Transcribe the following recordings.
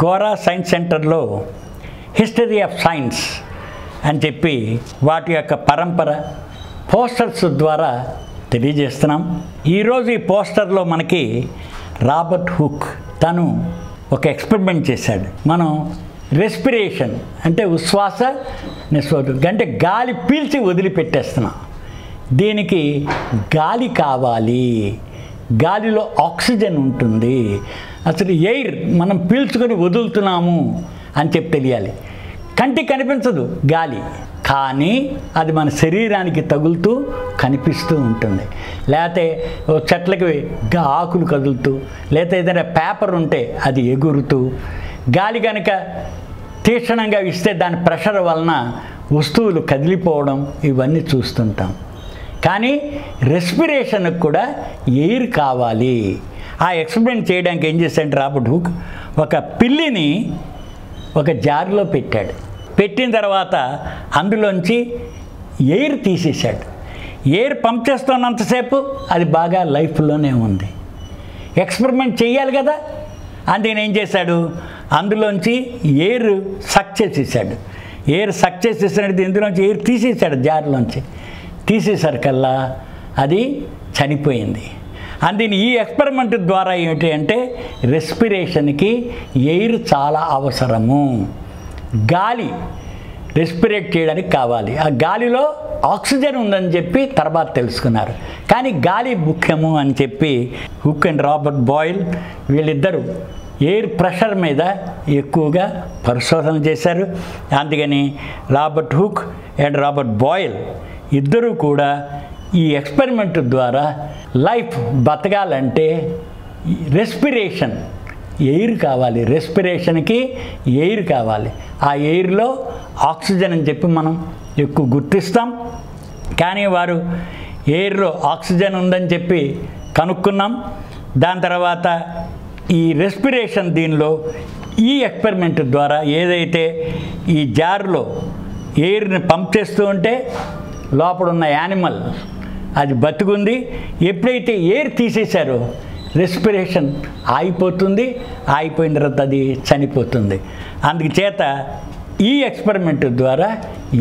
Gora science సెంటర్లో history of science అని చెప్పి వాటి యొక్క పరంపర పోస్టర్స్ ద్వారా తెలియజేస్తున్నాం. ఈరోజు ఈ పోస్టర్లో మనకి రాబర్ట్ హుక్ తను ఒక ఎక్స్పెరిమెంట్ చేశాడు. మనం రెస్పిరేషన్ అంటే ఉచ్ఛ్వాస నిశ్వాస అంటే గాలి పీల్చి వదిలిపెట్టేస్తున్నాం. దీనికి గాలి కావాలి, గాలిలో ఆక్సిజన్ ఉంటుంది. అసలు ఎయిర్ మనం పీల్చుకొని వదులుతున్నాము అని చెప్పి తెలియాలి. కంటికి కనిపించదు గాలి, కానీ అది మన శరీరానికి తగులుతూ కనిపిస్తూ ఉంటుంది. లేకపోతే చెట్లకి ఆకులు కదులుతూ, లేకపోతే ఏదైనా పేపర్ ఉంటే అది ఎగురుతూ, గాలి కనుక తీక్షణంగా ఇస్తే దాని ప్రెషర్ వలన వస్తువులు కదిలిపోవడం ఇవన్నీ చూస్తుంటాం. కానీ రెస్పిరేషన్కి కూడా ఎయిర్ కావాలి. ఆ ఎక్స్పెరిమెంట్ చేయడానికి ఏం చేశాడు రాబర్ట్ హుక్, ఒక పిల్లిని ఒక జార్లో పెట్టాడు. పెట్టిన తర్వాత అందులోంచి ఎయిర్ తీసేశాడు. ఎయిర్ పంప్ చేస్తున్నంతసేపు అది బాగా లైఫ్లోనే ఉంది. ఎక్స్పెరిమెంట్ చేయాలి కదా, అందుకని ఏం చేశాడు, అందులోంచి ఎయిర్ సక్ చేసేసాడు. ఎయిర్ సక్ చేసేసాడు, ఇందులోంచి ఎయిర్ తీసేసాడు. జార్లోంచి తీసేసరికల్లా అది చనిపోయింది. అందుకని ఈ ఎక్స్పెరిమెంట్ ద్వారా ఏమిటి అంటే రెస్పిరేషన్కి ఎయిర్ చాలా అవసరము. గాలి రెస్పిరేట్ చేయడానికి కావాలి. ఆ గాలిలో ఆక్సిజన్ ఉందని చెప్పి తర్వాత తెలుసుకున్నారు. కానీ గాలి ముఖ్యము అని చెప్పి హుక్ అండ్ రాబర్ట్ బాయిల్ వీళ్ళిద్దరూ ఎయిర్ ప్రెషర్ మీద ఎక్కువగా పరిశోధన చేశారు. అందుకని Robert hook and Robert boil ఇద్దరూ కూడా ఈ ఎక్స్పెరిమెంట్ ద్వారా లైఫ్ బతకాలంటే రెస్పిరేషన్ ఎయిర్ కావాలి, రెస్పిరేషన్కి ఎయిర్ కావాలి. ఆ ఎయిర్లో ఆక్సిజన్ అని చెప్పి మనం ఎక్కువ గుర్తిస్తాం. కానీ వారు ఎయిర్లో ఆక్సిజన్ ఉందని చెప్పి కనుక్కున్నాం. దాని తర్వాత ఈ రెస్పిరేషన్ దీనిలో ఈ ఎక్స్పెరిమెంట్ ద్వారా ఏదైతే ఈ జార్లో ఎయిర్ని పంప్ చేస్తూ ఉంటే లోపల ఉన్న యానిమల్ అది బతుకుంది. ఎప్పుడైతే ఎయిర్ తీసేశారో రెస్పిరేషన్ ఆగిపోతుంది. ఆగిపోయిన తర్వాత అది చనిపోతుంది. అందుచేత ఈ ఎక్స్పెరిమెంట్ ద్వారా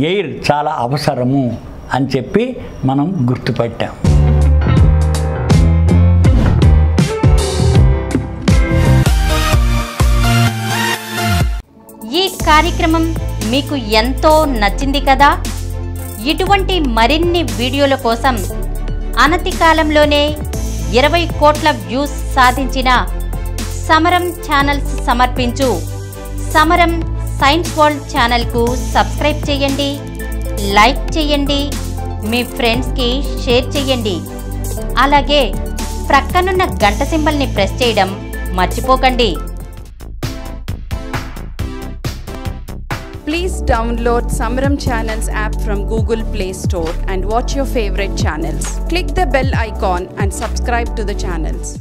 ఎయిర్ చాలా అవసరము అని చెప్పి మనం గుర్తుపట్టాం. ఈ కార్యక్రమం మీకు ఎంతో నచ్చింది కదా. ఇటువంటి మరిన్ని వీడియోల కోసం అనతి కాలంలోనే 20 కోట్ల వ్యూస్ సాధించిన సమరం ఛానల్స్ సమర్పించు సమరం సైన్స్ వరల్డ్ ఛానల్కు సబ్స్క్రైబ్ చేయండి, లైక్ చేయండి, మీ ఫ్రెండ్స్కి షేర్ చేయండి. అలాగే ప్రక్కనున్న గంట సింబల్ని ప్రెస్ చేయడం మర్చిపోకండి. Please download Samaram Channels app from Google Play Store and watch your favorite channels. Click the bell icon and subscribe to the channels.